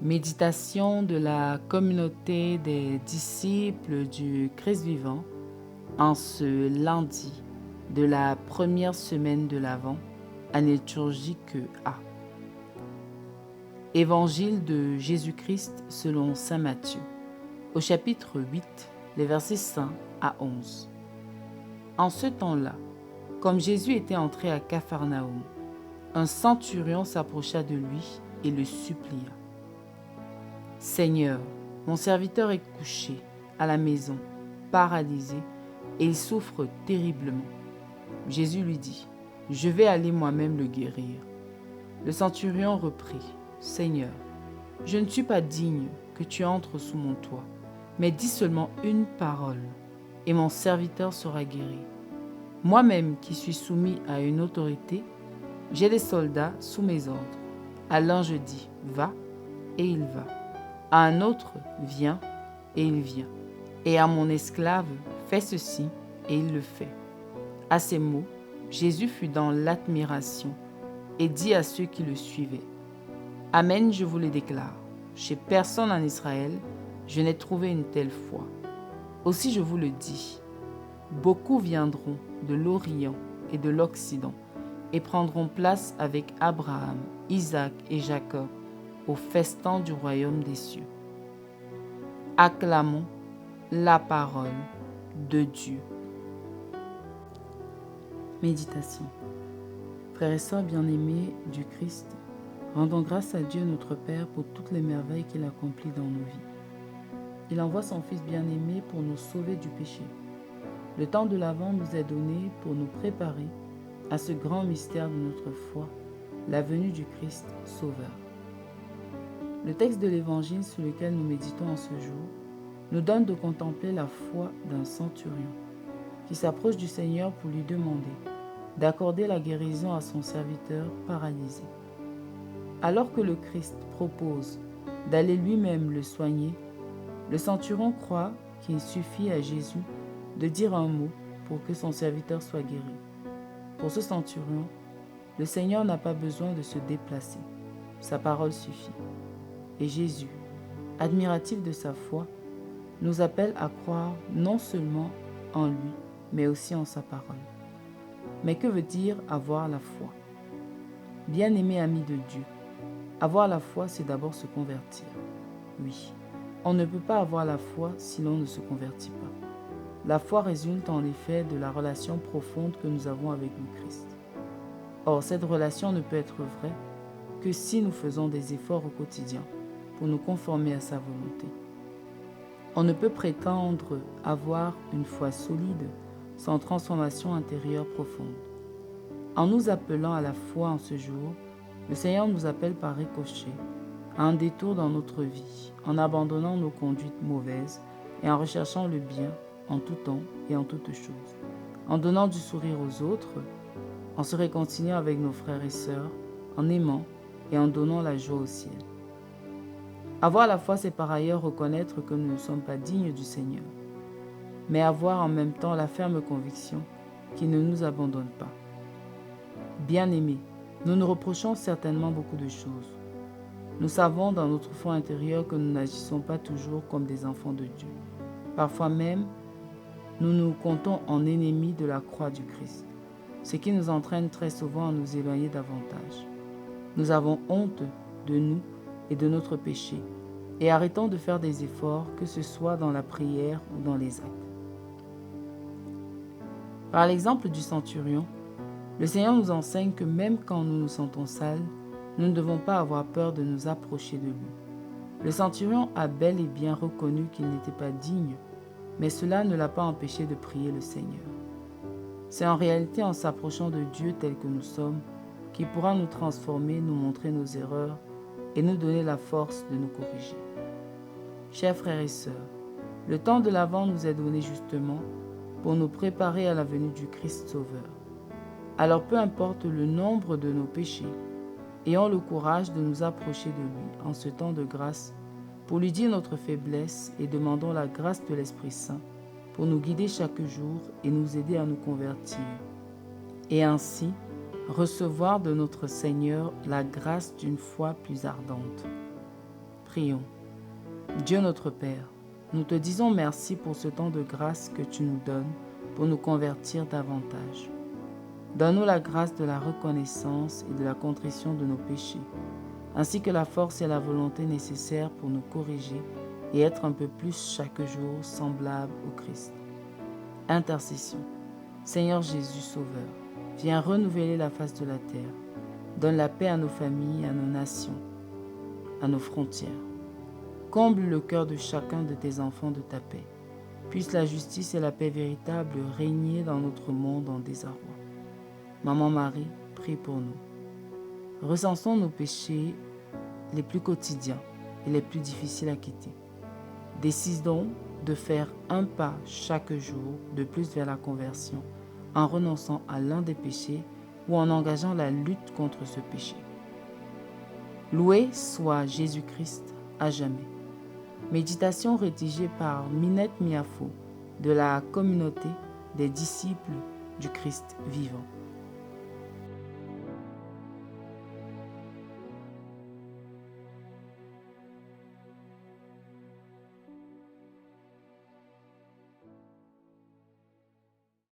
Méditation de la communauté des disciples du Christ vivant en ce lundi de la première semaine de l'Avent, année liturgique A. Évangile de Jésus-Christ selon saint Matthieu, au chapitre 8, les versets 5 à 11. En ce temps-là, comme Jésus était entré à Capharnaüm, un centurion s'approcha de lui et le supplia. « Seigneur, mon serviteur est couché à la maison, paralysé, et il souffre terriblement. » Jésus lui dit, « Je vais aller moi-même le guérir. » Le centurion reprit, « Seigneur, je ne suis pas digne que tu entres sous mon toit, mais dis seulement une parole, et mon serviteur sera guéri. Moi-même qui suis soumis à une autorité, j'ai des soldats sous mes ordres. À l'un je dis, va, et il va. À un autre, viens, et il vient. Et à mon esclave, fais ceci, et il le fait. » À ces mots, Jésus fut dans l'admiration et dit à ceux qui le suivaient, « Amen, je vous le déclare, chez personne en Israël, je n'ai trouvé une telle foi. Aussi je vous le dis, beaucoup viendront de l'Orient et de l'Occident et prendront place avec Abraham, Isaac et Jacob au festin du royaume des cieux. » Acclamons la parole de Dieu. Méditation. Frères et sœurs bien-aimés du Christ, rendons grâce à Dieu notre Père pour toutes les merveilles qu'il accomplit dans nos vies. Il envoie son Fils bien-aimé pour nous sauver du péché. Le temps de l'Avent nous est donné pour nous préparer à ce grand mystère de notre foi, la venue du Christ Sauveur. Le texte de l'Évangile sur lequel nous méditons en ce jour nous donne de contempler la foi d'un centurion qui s'approche du Seigneur pour lui demander d'accorder la guérison à son serviteur paralysé. Alors que le Christ propose d'aller lui-même le soigner, le centurion croit qu'il suffit à Jésus de dire un mot pour que son serviteur soit guéri. Pour ce centurion, le Seigneur n'a pas besoin de se déplacer. Sa parole suffit. Et Jésus, admiratif de sa foi, nous appelle à croire non seulement en lui, mais aussi en sa parole. Mais que veut dire avoir la foi? Bien-aimé ami de Dieu, avoir la foi, c'est d'abord se convertir. Oui, on ne peut pas avoir la foi si l'on ne se convertit pas. La foi résulte en effet de la relation profonde que nous avons avec le Christ. Or, cette relation ne peut être vraie que si nous faisons des efforts au quotidien pour nous conformer à sa volonté. On ne peut prétendre avoir une foi solide sans transformation intérieure profonde. En nous appelant à la foi en ce jour, le Seigneur nous appelle par ricochet à un détour dans notre vie, en abandonnant nos conduites mauvaises et en recherchant le bien en tout temps et en toutes choses, en donnant du sourire aux autres, en se réconciliant avec nos frères et sœurs, en aimant et en donnant la joie au ciel. Avoir la foi, c'est par ailleurs reconnaître que nous ne sommes pas dignes du Seigneur, mais avoir en même temps la ferme conviction qu'il ne nous abandonne pas. Bien-aimés, nous nous reprochons certainement beaucoup de choses. Nous savons dans notre fond intérieur que nous n'agissons pas toujours comme des enfants de Dieu. Parfois même, nous nous comptons en ennemis de la croix du Christ, ce qui nous entraîne très souvent à nous éloigner davantage. Nous avons honte de nous et de notre péché, et arrêtons de faire des efforts, que ce soit dans la prière ou dans les actes. Par l'exemple du centurion, le Seigneur nous enseigne que même quand nous nous sentons sales, nous ne devons pas avoir peur de nous approcher de lui. Le centurion a bel et bien reconnu qu'il n'était pas digne, mais cela ne l'a pas empêché de prier le Seigneur. C'est en réalité en s'approchant de Dieu tel que nous sommes qu'il pourra nous transformer, nous montrer nos erreurs et nous donner la force de nous corriger. Chers frères et sœurs, le temps de l'Avent nous est donné justement pour nous préparer à la venue du Christ Sauveur. Alors peu importe le nombre de nos péchés, ayons le courage de nous approcher de lui en ce temps de grâce pour lui dire notre faiblesse et demandons la grâce de l'Esprit Saint pour nous guider chaque jour et nous aider à nous convertir. Et ainsi, recevoir de notre Seigneur la grâce d'une foi plus ardente. Prions. Dieu notre Père, nous te disons merci pour ce temps de grâce que tu nous donnes pour nous convertir davantage. Donne-nous la grâce de la reconnaissance et de la contrition de nos péchés, ainsi que la force et la volonté nécessaires pour nous corriger et être un peu plus chaque jour semblable au Christ. Intercession. Seigneur Jésus Sauveur, viens renouveler la face de la terre. Donne la paix à nos familles, à nos nations, à nos frontières. Comble le cœur de chacun de tes enfants de ta paix. Puisse la justice et la paix véritable régner dans notre monde en désarroi. Maman Marie, prie pour nous. Recensons nos péchés les plus quotidiens et les plus difficiles à quitter. Décidons de faire un pas chaque jour de plus vers la conversion en renonçant à l'un des péchés ou en engageant la lutte contre ce péché. Loué soit Jésus-Christ à jamais. Méditation rédigée par Minette Miafo de la communauté des disciples du Christ vivant.